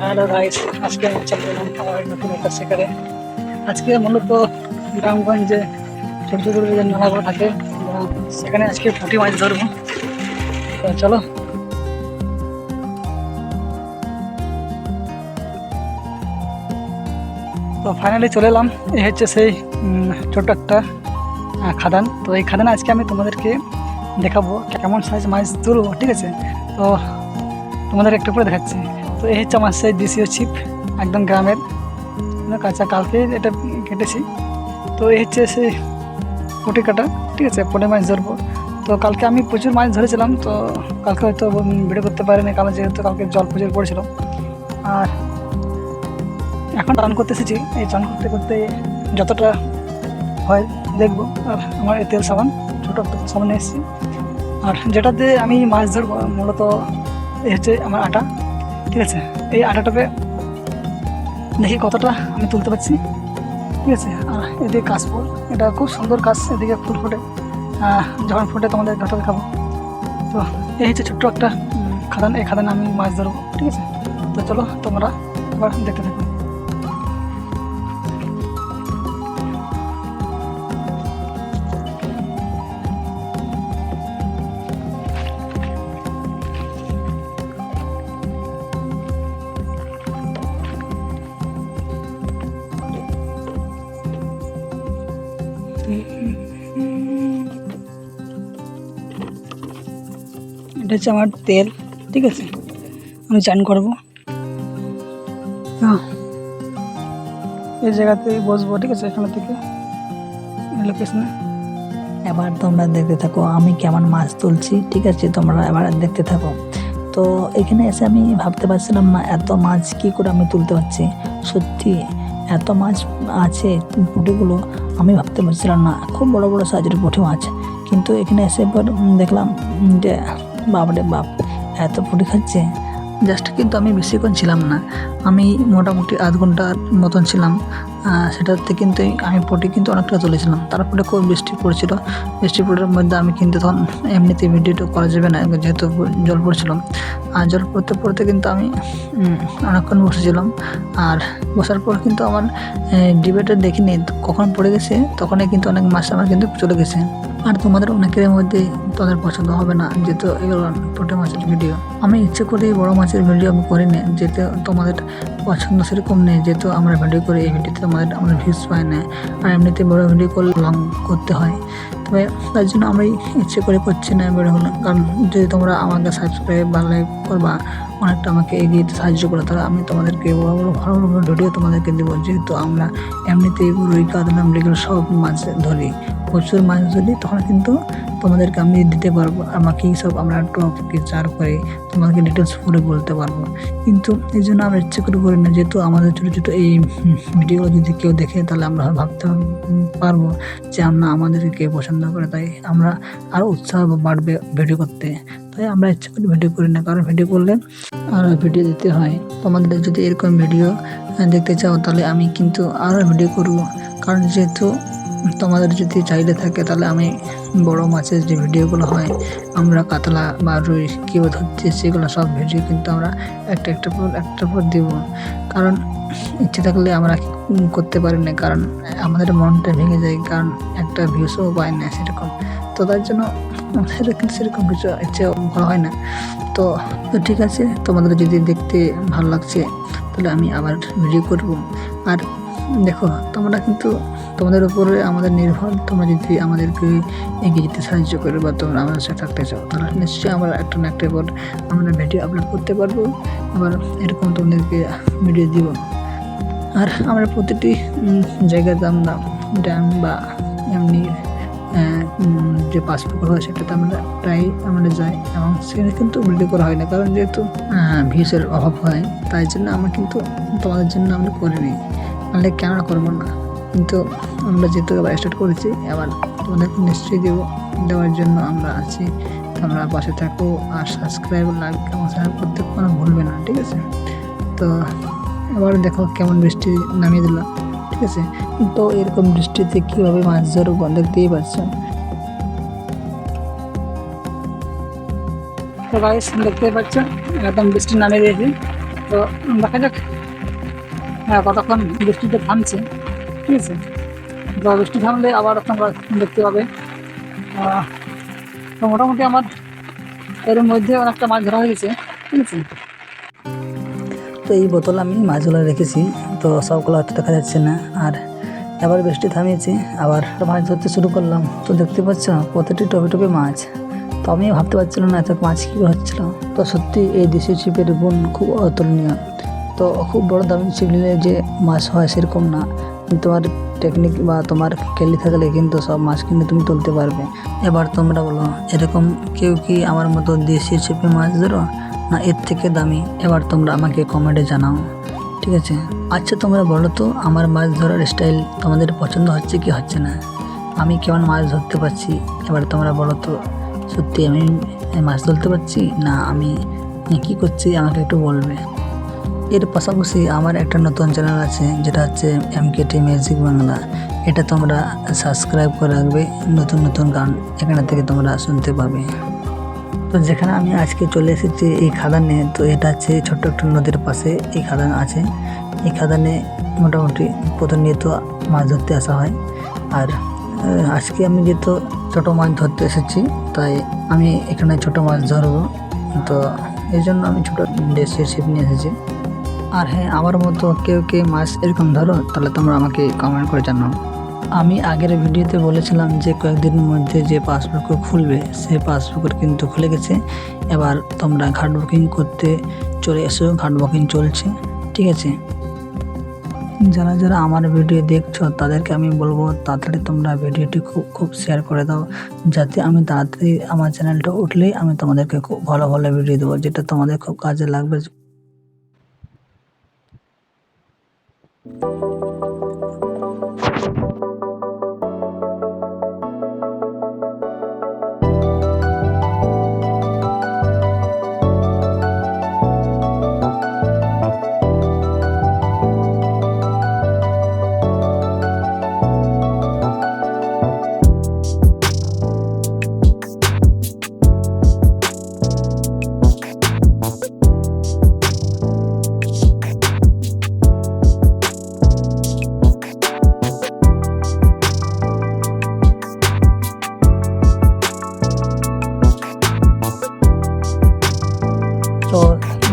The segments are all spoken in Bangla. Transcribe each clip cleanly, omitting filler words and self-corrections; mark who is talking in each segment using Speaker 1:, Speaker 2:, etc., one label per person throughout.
Speaker 1: হ্যালো গাইস, আজকে আমি চলে এলাম আমার নতুন একটা শিকারে। আজকে মূলত গ্রামগঞ্জে ছোট ছোট যে নালাগুলো থাকে সেখানে আজকে পুঁটি মাছ ধরবো। তো চলো। তো ফাইনালি চলে এলাম। এই হচ্ছে সেই ছোট্ট একটা খাদান। তো এই খাদানে আজকে আমি তোমাদেরকে দেখাবো কেমন সাইজ মাছ তুলবো, ঠিক আছে? তো তোমাদের একটু করে দেখাচ্ছি। তো এই হচ্ছে আমার সেই দেশীয় ছিপ, একদম গ্রামের কাঁচা, কালকে এটা কেটেছি। তো এই হচ্ছে সেই পুঁটি কাটা, ঠিক আছে? পুঁটি মাছ ধরবো। তো কালকে আমি প্রচুর মাছ ধরেছিলাম, তো কালকে হয়তো ভিডিও করতে পারিনি, কারণ যেহেতু কালকে জল প্রচুর পড়েছিল। আর এখন রান করতে এসেছি। এই চান করতে করতে যতটা হয় দেখবো। আর আমার এই তেল সাবান, ছোটো একটা সাবান নিয়ে এসেছি। আর যেটাতে আমি মাছ ধরবো মূলত এই হচ্ছে আমার আটা, ঠিক আছে? এই আটাটাতে দেখি কতটা আমি তুলতে পারছি, ঠিক আছে? আর এদিকে কাশফুল, এটা খুব সুন্দর কাশ, এদিকে ফুল ফোটে। যখন ফুটে তোমাদের কথা দেখাবো। তো এই হচ্ছে ছোট্ট একটা খাদান, এই খাদানে আমি মাছ ধরবো, ঠিক আছে? তো চলো তোমরা এবার দেখতে থাকো। এটা হচ্ছে আমার তেল, ঠিক আছে? আমি চান করবো। এই জায়গাতে বসবো, ঠিক আছে? এখানে থেকে লোকেশনে।
Speaker 2: এবার তোমরা দেখতে থাকো আমি কেমন মাছ তুলছি, ঠিক আছে? তোমরা এবার দেখতে থাকো। তো এখানে এসে আমি ভাবতে পারছিলাম না এত মাছ কি করে আমি তুলতে পারছি। সত্যি এত মাছ আছে, পুঁটিগুলো আমি ভাবতে পারছিলাম না। খুব বড় বড় সাইজের পুঁটি মাছ, কিন্তু এখানে এসে পর দেখলাম যে বাপরে বাপ, এত পুঁটি খাচ্ছে। জাস্ট কিন্তু আমি বেশিক্ষণ ছিলাম না, আমি মোটামুটি আধ ঘন্টার মতন ছিলাম। সেটাতে কিন্তু আমি পুঁটি কিন্তু অনেকটা তুলেছিলাম। তারপরে খুব বৃষ্টি পড়ছিল, বৃষ্টি পড়ার মধ্যে আমি কিন্তু তখন এমনিতে ভিডিওটা করা যাবে না, যেহেতু জল পড়ছিলাম। আর জল পড়তে পড়তে কিন্তু আমি অনেকক্ষণ বসেছিলাম। আর বসার পর কিন্তু আমার ডিবেটা দেখিনি কখন পড়ে গেছে, তখনই কিন্তু অনেক মাছ আমার কিন্তু চলে গেছে। আর তোমাদের অনেকের মধ্যে তাদের পছন্দ হবে না, যেহেতু এগুলো পুঁটি মাছের ভিডিও। আমি ইচ্ছে করেই বড় মাছের ভিডিও আমি করিনি, যেহেতু তোমাদের পছন্দ সেরকম নেই। যেহেতু আমরা ভিডিও করি, এই ভিডিওতে আমরা ভিউজ পাই না। আর এমনিতে বড় ভিডিও করলে লং করতে হয়, তবে তার জন্য আমি ইচ্ছে করে করছি না বড় হলো। কারণ যদি তোমরা আমাকে সাবস্ক্রাইব বা লাইক করবা, অনেকটা আমাকে এগিয়ে যেতে সাহায্য করে, তাহলে আমি তোমাদেরকে বড় বড় ভালো ভালো ভিডিও তোমাদেরকে দেবো। যেহেতু আমরা এমনিতেই রুই, কাতলা, মৃগেল সব মাছ ধরি, প্রচুর মাছ ধরি, তখন কিন্তু তোমাদেরকে আমি দিতে পারবো। আমাকে সব আমরা টপকে চার করে তোমাদেরকে ডিটেলস করে বলতে পারবো। কিন্তু এই জন্য আমরা ইচ্ছে করে করি না, যেহেতু আমাদের ছোটো ছোটো এই ভিডিওগুলো যদি কেউ দেখে, তাহলে আমরা ভাবতে পারবো যে আমাদেরকে কে পছন্দ করে। তাই আমরা আরও উৎসাহ বাড়বে ভিডিও করতে। তাই আমরা ইচ্ছে করে ভিডিও করি না, কারণ ভিডিও করলে আরও ভিডিও দিতে হয়। তোমাদের যদি এরকম ভিডিও দেখতে চাও, তাহলে আমি কিন্তু আরও ভিডিও করবো। কারণ যেহেতু তোমাদের যদি চাইলে থাকে, তাহলে আমি বড় মাছের যে ভিডিওগুলো হয়, আমরা কাতলা বা রুই কেউ ধরছে, সেগুলো সব ভিডিও কিন্তু আমরা একটা পর দেবো। কারণ ইচ্ছে থাকলে আমরা করতে পারি না, কারণ আমাদের মনটা ভেঙে যায়, কারণ একটা ভিউসও পায় না সেরকম। তো তার জন্য সেরকম কিছু ইচ্ছে করা হয় না। তো ঠিক আছে, তোমাদের যদি দেখতে ভালো লাগছে, তাহলে আমি আবার ভিডিও করব। আর দেখো, তোমরা কিন্তু তোমাদের উপরে আমাদের নির্ভর। তোমরা যদি আমাদেরকে এগিয়ে যেতে সাহায্য করো বা তোমরা আমাদের সাথে থাকতে চাও, তাহলে নিশ্চয়ই আমরা একটা না একটা পর আমরা ভিডিও আপলোড করতে পারবো। আবার এরকম তোমাদেরকে ভিডিও দিব। আর আমরা প্রতিটি জায়গাতে আমরা ড্যাম বা এমনি যে পাসপুকুর হয়, সেটাতে আমরা প্রায় আমরা যাই, এবং সেখানে কিন্তু ভিডিও করা হয় না, কারণ যেহেতু ভিউসের অভাব হয়। তাই জন্য আমরা কিন্তু তোমাদের জন্য আমরা করিনি, নাহলে কেন করবো না। কিন্তু আমরা যেহেতু আবার স্টার্ট করেছি, আবার তোমাদেরকে নিশ্চয়ই দেওয়ার জন্য আমরা আছি। তোমরা পাশে থাকো, আর সাবস্ক্রাইব, লাইক এবং শেয়ার করতে কোনো ভুলবে না, ঠিক আছে? তো এবার দেখো কেমন বৃষ্টি নামিয়ে দিল, ঠিক আছে? তো এরকম বৃষ্টিতে কীভাবে মাছ ধরবো দেখতেই পাচ্ছ।
Speaker 1: তো গাইস, দেখতে পাচ্ছ একদম বৃষ্টি নামিয়ে দিয়েছে। তো দেখা যাক কতক্ষণ বৃষ্টিটা থামছে, ঠিক আছে। তো বৃষ্টি থামলে আবার তোমরা দেখতে পাবে। তো মোটামুটি আমার এর মধ্যে অনেকটা মাছ ধরা হয়ে গেছে, ঠিক আছে।
Speaker 2: তো এই বোতল আমি মাছগুলো রেখেছি, তো সবগুলো হয়তো দেখা যাচ্ছে না। আর এবার বৃষ্টি থামিয়েছে, আবার মাছ ধরতে শুরু করলাম। তো দেখতে পাচ্ছ প্রতিটি টপে টপে মাছ। তো আমি ভাবতে পারছিলাম না এত মাছ কী করে হচ্ছিল। তো সত্যি এই দেশি ছিপের গুণ খুব অতুলনীয়। তো খুব বড় দামি ছিপ নিলে যে মাছ হয় সেরকম না, তোমার টেকনিক বা তোমার খেলি থাকলে কিন্তু সব মাছ কিন্তু তুমি তুলতে পারবে। এবার তোমরা বলো, এরকম কেউ কি আমার মতো দেশি ছিপে মাছ ধরো, না এর থেকে দামি? এবার তোমরা আমাকে কমেন্টে জানাও, ঠিক আছে। আচ্ছা তোমরা বলো তো, আমার মাছ ধরার স্টাইল তোমাদের পছন্দ হচ্ছে কি হচ্ছে না? আমি কেমন মাছ ধরতে পারছি এবার তোমরা বলো তো। সত্যি আমি মাছ ধরতে পারছি না আমি কী করছি আমাকে একটু বলবে। এর পাশাপাশি আমার একটা নতুন চ্যানেল আছে, যেটা হচ্ছে MKT ম্যাজিক বাংলা। এটা তোমরা সাবস্ক্রাইব করে রাখবে, নতুন নতুন গান এখানে থেকে তোমরা শুনতে পাবে। তো যেখানে আমি আজকে চলে এসেছি এই খাদানে, তো এটা হচ্ছে ছোট্ট একটা নদীর পাশে এই খাদান আছে। এই খাদানে মোটামুটি প্রতিনিয়ত মাছ ধরতে আসা হয়। আর আজকে আমি যেহেতু ছোটো মাছ ধরতে এসেছি, তাই আমি এখানে ছোটো মাছ ধরবো। তো এই জন্য আমি ছোটো দেশি ছিপ নিয়ে এসেছি। আর হ্যাঁ, আমার মতো কেউ কে মাছ এরকম ধরো, তাহলে তোমরা আমাকে কমেন্ট করে জানাও। আমি আগের ভিডিওতে বলেছিলাম যে কয়েকদিনের মধ্যে যে পাসবুক খুলবে, সে পাসবুকের কিন্তু খুলে গেছে। এবার তোমরা ঘাট বুকিং করতে চলে এসো, ঘাট বুকিং চলছে, ঠিক আছে। যারা যারা আমার ভিডিও দেখছো তাদেরকে আমি বলবো তাড়াতাড়ি তোমরা ভিডিওটি খুব শেয়ার করে দাও, যাতে আমি তাড়াতাড়ি আমার চ্যানেলটা উঠলেই আমি তোমাদেরকে খুব ভালো ভালো ভিডিও দেবো, যেটা তোমাদের খুব কাজে লাগবে। তো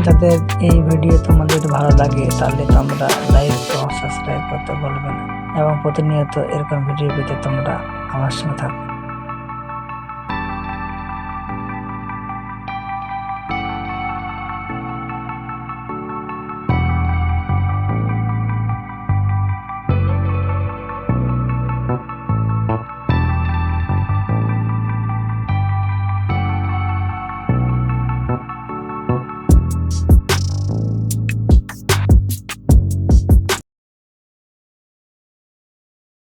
Speaker 2: যাদের এই ভিডিও তোমাদের ভালো লাগে তাহলে তোমরা লাইক এবং সাবস্ক্রাইব করতে ভুলবে না, এবং প্রতিনিয়ত এরকম ভিডিও পেতে তোমরা আমার সঙ্গে থাকো।